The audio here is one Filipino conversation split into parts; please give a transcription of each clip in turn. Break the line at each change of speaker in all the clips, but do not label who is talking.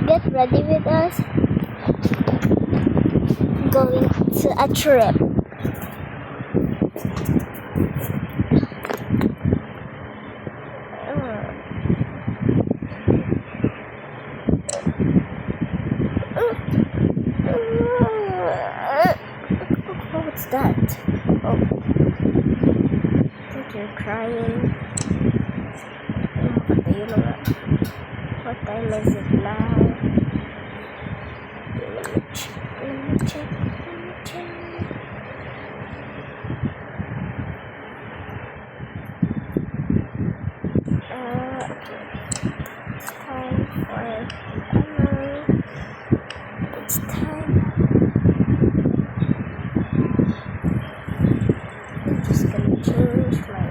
Get ready with us. Going to a trip. What's that? Oh, I think you're crying. What time is it now? Let me check. It's time. I'm just gonna change my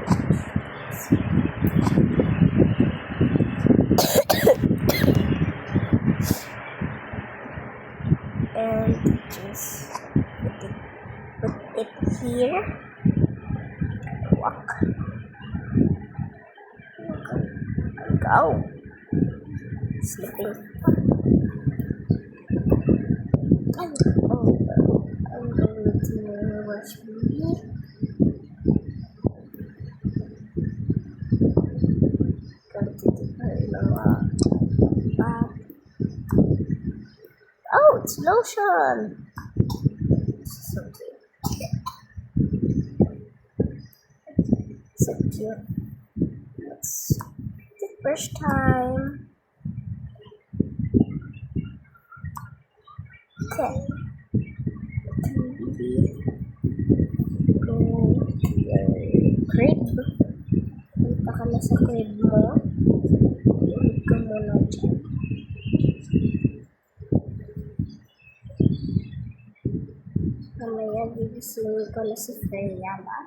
and just put it here. Walk. Go. Sleeping. I'm going to watch movie. Oh, it's lotion. So cute. So cute. It's the first time. Okay. Go to your crib. Punta ka na sa crib mo. Tulog ka muna dyan. Mamaya, gigisingin ko na si Freya ba?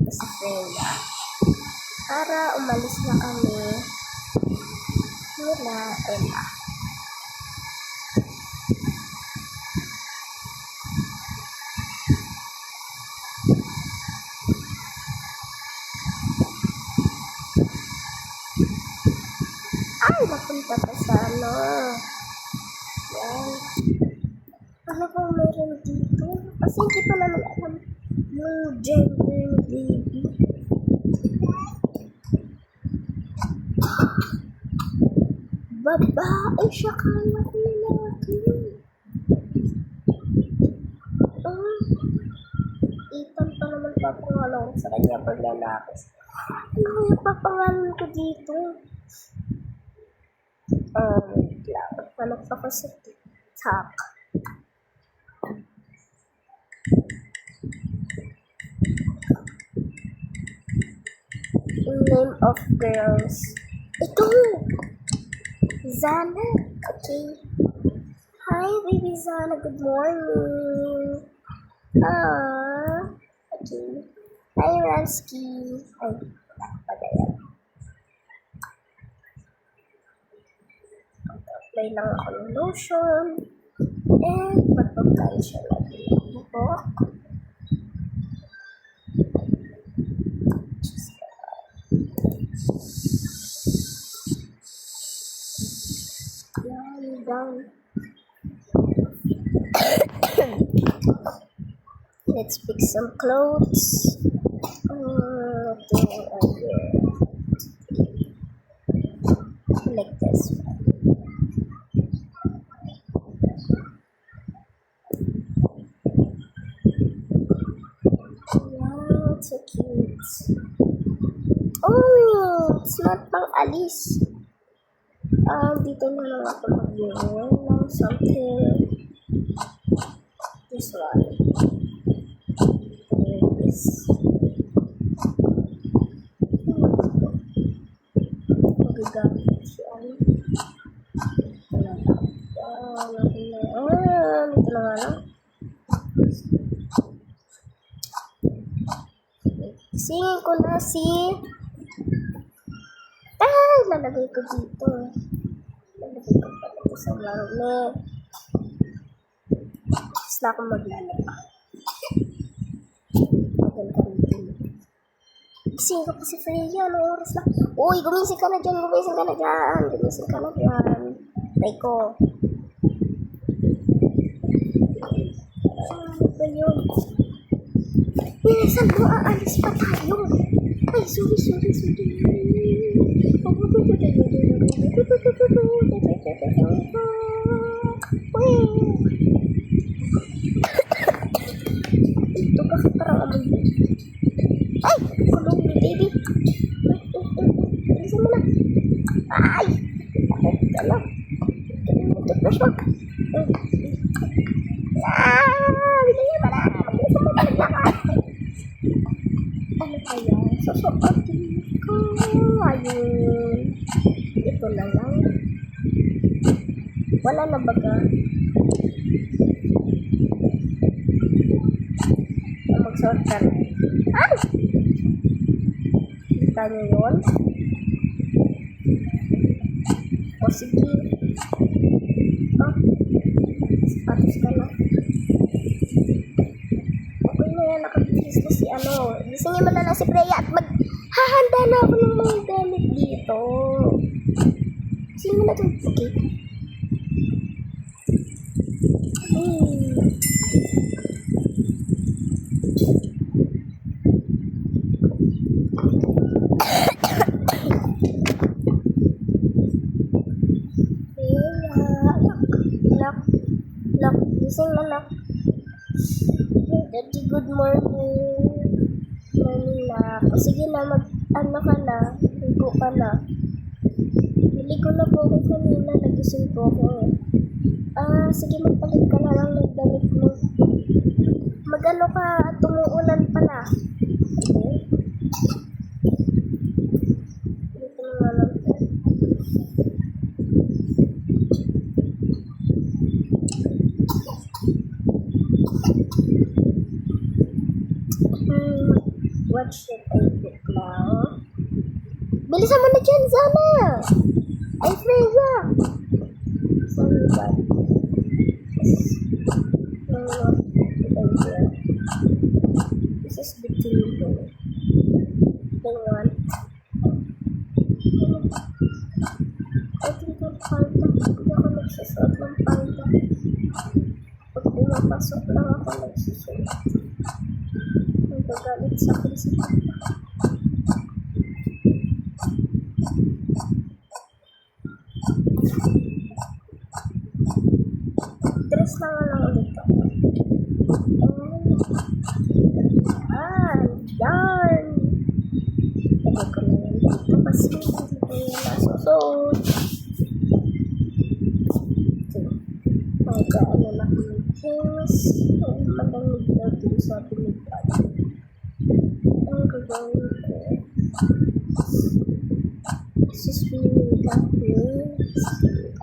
Si Freya. Para umalis na kami nila Ella. Ay, napunta pa sa ano. Yan. Ano ba meron dito? Kasi hindi pa naman alam yung gender ng baby. Babae siya, kaya ko lalaki. Ethan pa naman papangalan sa kanya pag lalaki. Ano kaya papangalan ko dito? Wait lang. Hanap ako sa TikTok. Name of girls. Ito! Zana. Okay. Hi, baby Zana. Good morning. Okay. Hi, Ransky. Ay, pagayan. Apply lang ako ng lotion. And mag-apply siya lagi. Ito. Down. Let's pick some clothes. Like this one. Wow, it's so cute. Oh, it's not pang alis. Dito na lang ako mag-wear ng something. This one. This. Magagamit siya. Ito na lang. Ito na nga lang. Singin ko na si... lalagay ko dito. Lalagay ko pa dito sa marumi. Tapos na ako maglalaba. Tagal ka rin. Singin ko pa si Freya. Anong oras na? Uy, gumising ka na dyan. Gumising ka na dyan. Try ko. Ano ba yun? Saan mo aalis pa tayo? Ay, sorry. Ito bakit parang amoy mo? Ay! Kulong ni baby. Bilisan mo na. Ay! Bakit ka lang? Toothbrush mo. Bilisan mo na. Bilisan mo talaga. Ano kaya? Susuotin ko. Ayun. Ito na lang. Wala na baga. Magsuot ka na. Ay! Kita niyo yun? O sige. Oh. Sapatos ka na. Okay na yan. Nakabihis na si ano. Gisingin mo na lang si Freya at maghahanda na ako ng mga gamit dito. Gisingin mo na ito. Okay. Look, gising na nak. Hey, Daddy, good morning. Morning na. O sige na, ano ka na, ligo ka na. Niligo na po ako kanina, nagising po ako eh. Sige, magpalit ka na lang ng damit mo. Magano ka, tumuulan pala. Okay? Dito na lang. What should I do now? Bilisan mo na dyan, Zana! Ay, Freya! Sorry, bad. This is the table. Hang on. I think ang palda. Hindi ako nagsusuot ng palda. Pag pumapasok lang ako nagsusuot. Nagagalit sa akin si Papa. Dress na nga lang ulit ako. Yan! Lagay ko na yan dito kasi hindi ko yung nasusuot. Magkaano na kami things. Malamig na din sa pinagdaan. Ang gagawin ko. Suswimming guys.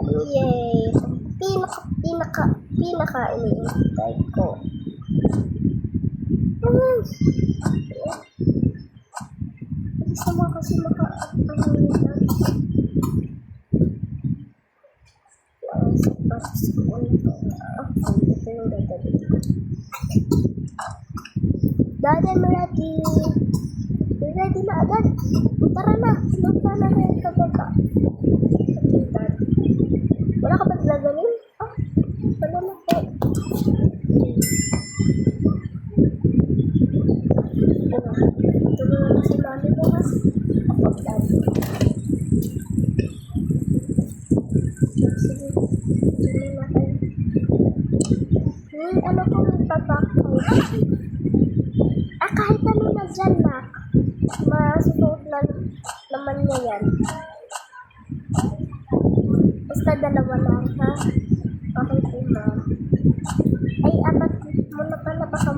Oh yay! Pinaka iniintay ko. Isa mo kasi maka-anilan. Dada, I'm ready. Ready na agad. Tara na. Punta na rin ka baba. Wala ka ba gaganin? Wala na po. Ito na lang si mami mo ha. Ako dad. Sige. Ito na kayo. Ano kung ipapakay? Kahit ano na dyan na. Masusuot na naman niya yan. Basta dalawa lang ha. Okay po ma'am. Ay, apat mo na pala baka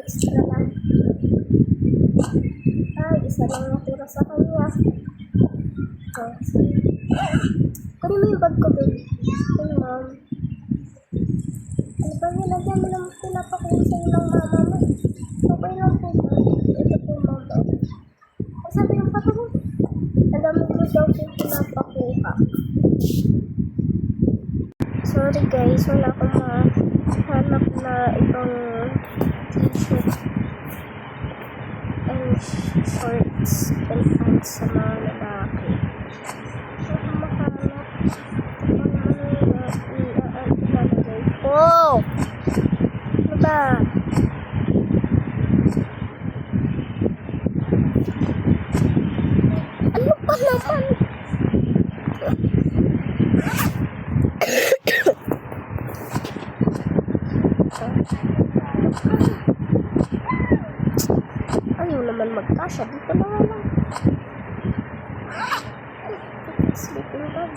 extra lang. Ay, isa lang natira sa kanya. Kunin mo yung bag ko, babe. Ay, ma'am. Ano ba yun? Nagyan mo naman pinapakuha sa'yo ng mama mo. Okay lang po ba? Ito po, ma'am. Ang sabi ng papa mo, alam mo daw yung pinapakuha. Sorry guys, wala akong mahanap na ibang t-shirt and shorts and pants sa mga lalaki. Wala akong mahanap. Ayaw naman magkasya. Dito na nga lang. Sleeping bag.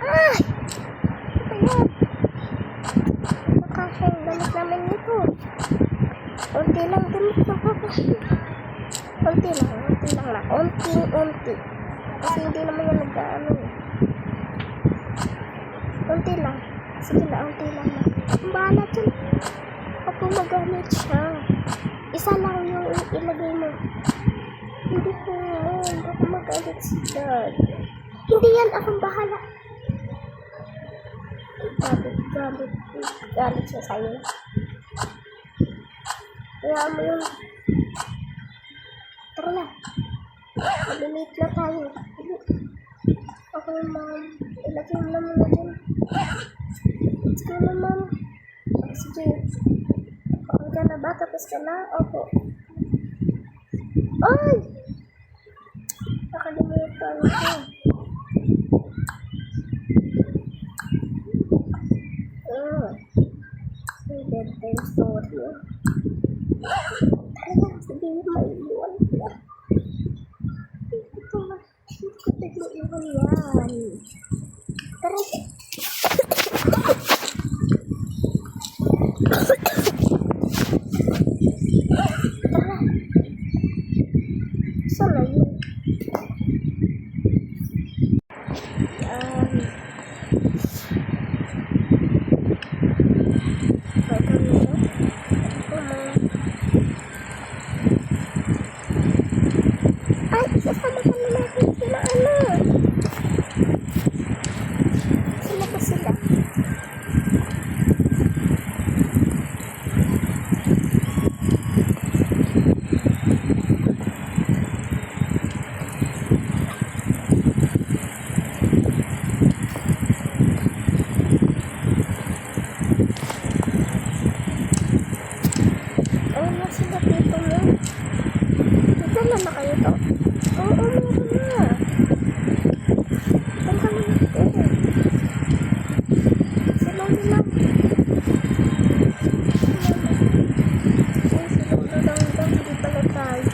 Ay! Ito yan. Magkasya yung damit namin nito. Unti lang damit na kakasya. Unti lang na. Unti. Kasi hindi naman yan nagkaano. Unti lang. Sige na, unti lang na. Ang bahala dyan. Ako magamit siya. Isa lang yung ilagay mo. Hindi ko yun. Ako magalit si Dad. Hindi yan. Akong bahala. Galit siya sa'yo. Kaya mo yun. Tara na. Mag-late na tayo. Ako yung mom. Ilagay mo na muna dyan. Let's go na, mom. Sige. Okay ka na ba? Tapos ka na? Opo. Ay! Nakalimutan ko. Bedtime story. Tara na. Sige, may iwan ka. Ito na. Hindi ko pwede iwan yan. Tara. Sana yun. Ay, sasama ka na natin sila, ano? Sila ba sila? Ayun na sila dito mo. Dala na kayo to? Oo, meron na. Dala na natin. Sila nila. Ay, sila na lang. Hindi pala tayo.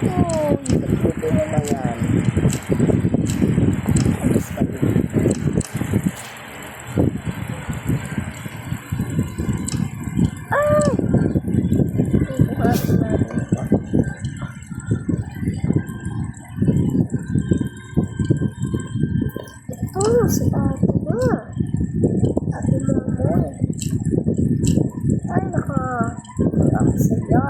Oo, dito na lang yan. Alis ka dito. Ito, si ate na. Ate mo mo. Ay, naka. Ang saya.